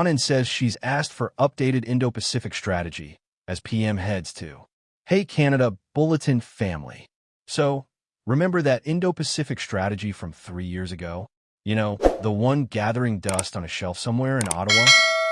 Anand says she's asked for updated Indo-Pacific strategy as PM heads to Hey Canada Bulletin family. So, remember that Indo-Pacific strategy from 3 years ago? You know, the one gathering dust on a shelf somewhere in Ottawa?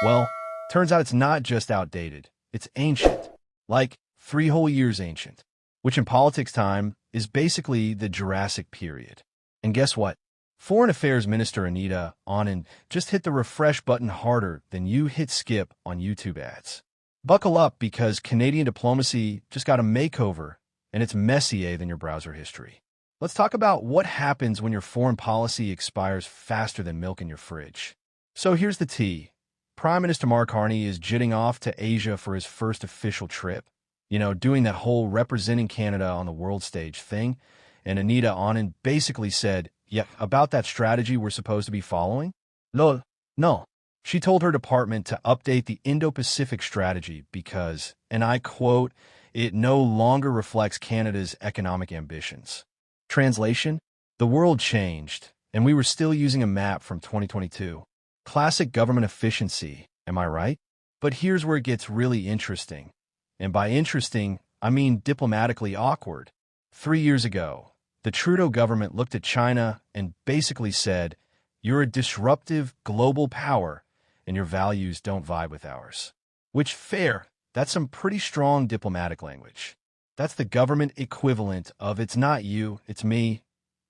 Well, turns out it's not just outdated, it's ancient. Like 3 whole years ancient. Which in politics time is basically the Jurassic period. And guess what? Foreign Affairs Minister Anita Anand just hit the refresh button harder than you hit skip on YouTube ads. Buckle up because Canadian diplomacy just got a makeover and it's messier than your browser history. Let's talk about what happens when your foreign policy expires faster than milk in your fridge. So here's the tea. Prime Minister Mark Carney is jetting off to Asia for his first official trip. You know, doing that whole representing Canada on the world stage thing. And Anita Anand basically said, yeah, about that strategy we're supposed to be following? Lol. No. She told her department to update the Indo-Pacific strategy because, and I quote, it no longer reflects Canada's economic ambitions. Translation? The world changed, and we were still using a map from 2022. Classic government efficiency, am I right? But here's where it gets really interesting. And by interesting, I mean diplomatically awkward. 3 years ago, the Trudeau government looked at China and basically said, you're a disruptive global power and your values don't vibe with ours. Which, fair, that's some pretty strong diplomatic language. That's the government equivalent of it's not you, it's me,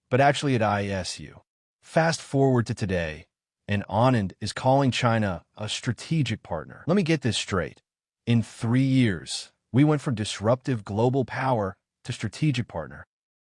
but actually it is you. Fast forward to today, and Anand is calling China a strategic partner. Let me get this straight. In 3 years, we went from disruptive global power to strategic partner.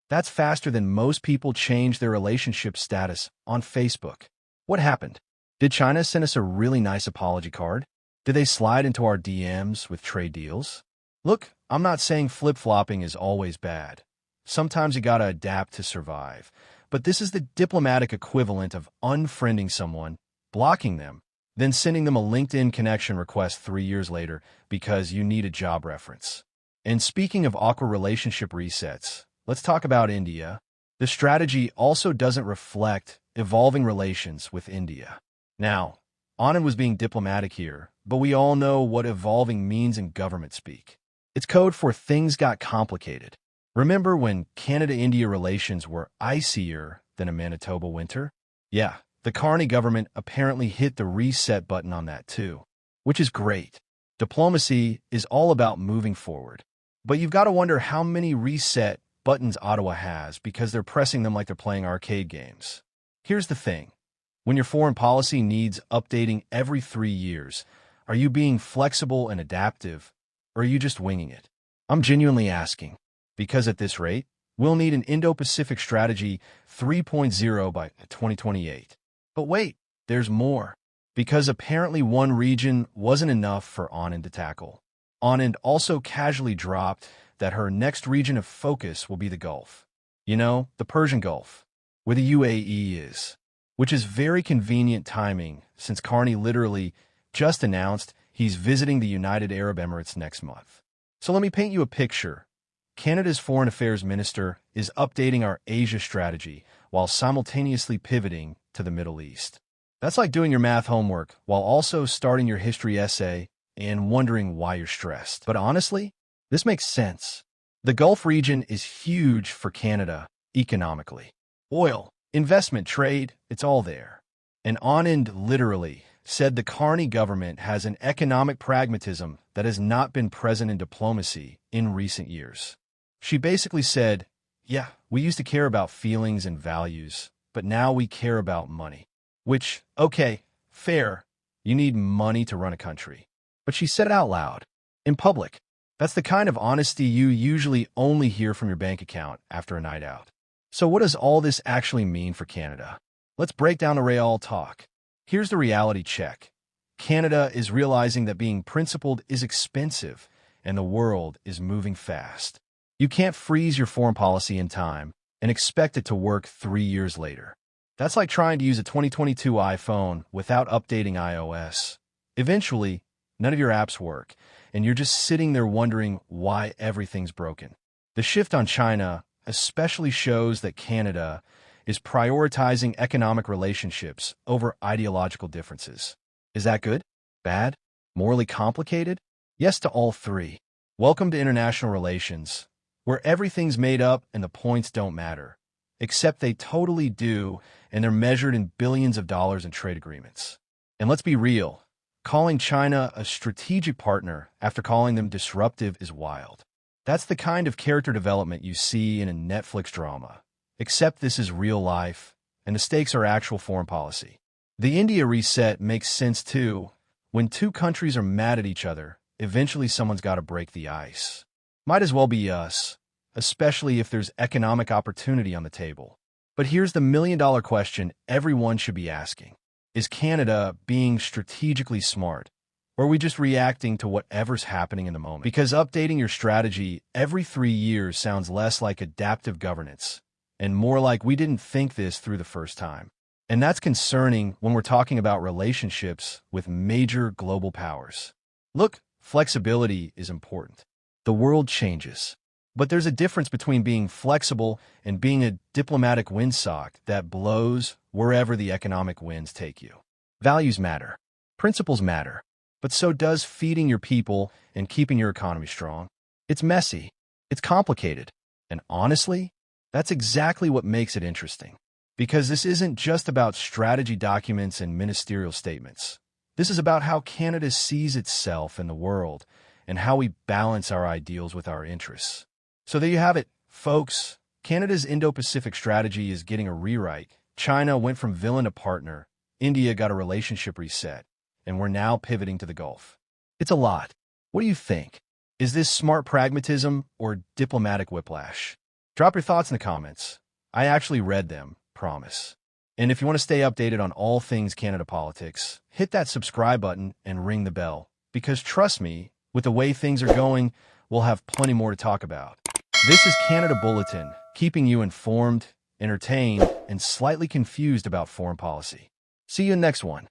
That's faster than most people change their relationship status on Facebook. What happened? Did China send us a really nice apology card? Did they slide into our DMs with trade deals? Look, I'm not saying flip-flopping is always bad. Sometimes you gotta adapt to survive. But this is the diplomatic equivalent of unfriending someone, blocking them, then sending them a LinkedIn connection request 3 years later because you need a job reference. And speaking of awkward relationship resets, let's talk about India. The strategy also doesn't reflect evolving relations with India. Now, Anand was being diplomatic here, but we all know what evolving means in government speak. It's code for things got complicated. Remember when Canada-India relations were icier than a Manitoba winter? Yeah, the Carney government apparently hit the reset button on that too, which is great. Diplomacy is all about moving forward. But you've got to wonder how many reset buttons Ottawa has because they're pressing them like they're playing arcade games. Here's the thing. When your foreign policy needs updating every 3 years, are you being flexible and adaptive, or are you just winging it? I'm genuinely asking, because at this rate, we'll need an Indo-Pacific strategy 3.0 by 2028. But wait, there's more. Because apparently one region wasn't enough for Anand to tackle. Anand also casually dropped that her next region of focus will be the Gulf. You know, the Persian Gulf, where the UAE is. Which is very convenient timing since Carney literally just announced he's visiting the United Arab Emirates next month. So let me paint you a picture. Canada's Foreign Affairs Minister is updating our Asia strategy while simultaneously pivoting to the Middle East. That's like doing your math homework while also starting your history essay and wondering why you're stressed. But honestly, this makes sense. The Gulf region is huge for Canada economically. Oil, investment, trade, it's all there. And Anand literally said the Carney government has an economic pragmatism that has not been present in diplomacy in recent years. She basically said, yeah, we used to care about feelings and values, but now we care about money. Which, okay, fair, you need money to run a country. But she said it out loud, in public. That's the kind of honesty you usually only hear from your bank account after a night out. So what does all this actually mean for Canada? Let's break down the real talk. Here's the reality check. Canada is realizing that being principled is expensive, and the world is moving fast. You can't freeze your foreign policy in time and expect it to work 3 years later. That's like trying to use a 2022 iPhone without updating iOS. Eventually, none of your apps work, and you're just sitting there wondering why everything's broken. The shift on China especially shows that Canada is prioritizing economic relationships over ideological differences. Is that good? Bad? Morally complicated? Yes to all three. Welcome to international relations, where everything's made up and the points don't matter. Except they totally do, and they're measured in billions of dollars in trade agreements. And let's be real, calling China a strategic partner after calling them disruptive is wild. That's the kind of character development you see in a Netflix drama. Except this is real life, and the stakes are actual foreign policy. The India reset makes sense too. When two countries are mad at each other, eventually someone's got to break the ice. Might as well be us, especially if there's economic opportunity on the table. But here's the million-dollar question everyone should be asking. Is Canada being strategically smart, or are we just reacting to whatever's happening in the moment? Because updating your strategy every 3 years sounds less like adaptive governance and more like we didn't think this through the first time. And that's concerning when we're talking about relationships with major global powers. Look, flexibility is important. The world changes. But there's a difference between being flexible and being a diplomatic windsock that blows wherever the economic winds take you. Values matter. Principles matter. But so does feeding your people and keeping your economy strong. It's messy. It's complicated. And honestly, that's exactly what makes it interesting. Because this isn't just about strategy documents and ministerial statements. This is about how Canada sees itself in the world and how we balance our ideals with our interests. So there you have it, folks. Canada's Indo-Pacific strategy is getting a rewrite. China went from villain to partner. India got a relationship reset. And we're now pivoting to the Gulf. It's a lot. What do you think? Is this smart pragmatism or diplomatic whiplash? Drop your thoughts in the comments. I actually read them, promise. And if you want to stay updated on all things Canada politics, hit that subscribe button and ring the bell. Because trust me, with the way things are going, we'll have plenty more to talk about. This is Canada Bulletin, keeping you informed, entertained, and slightly confused about foreign policy. See you in the next one.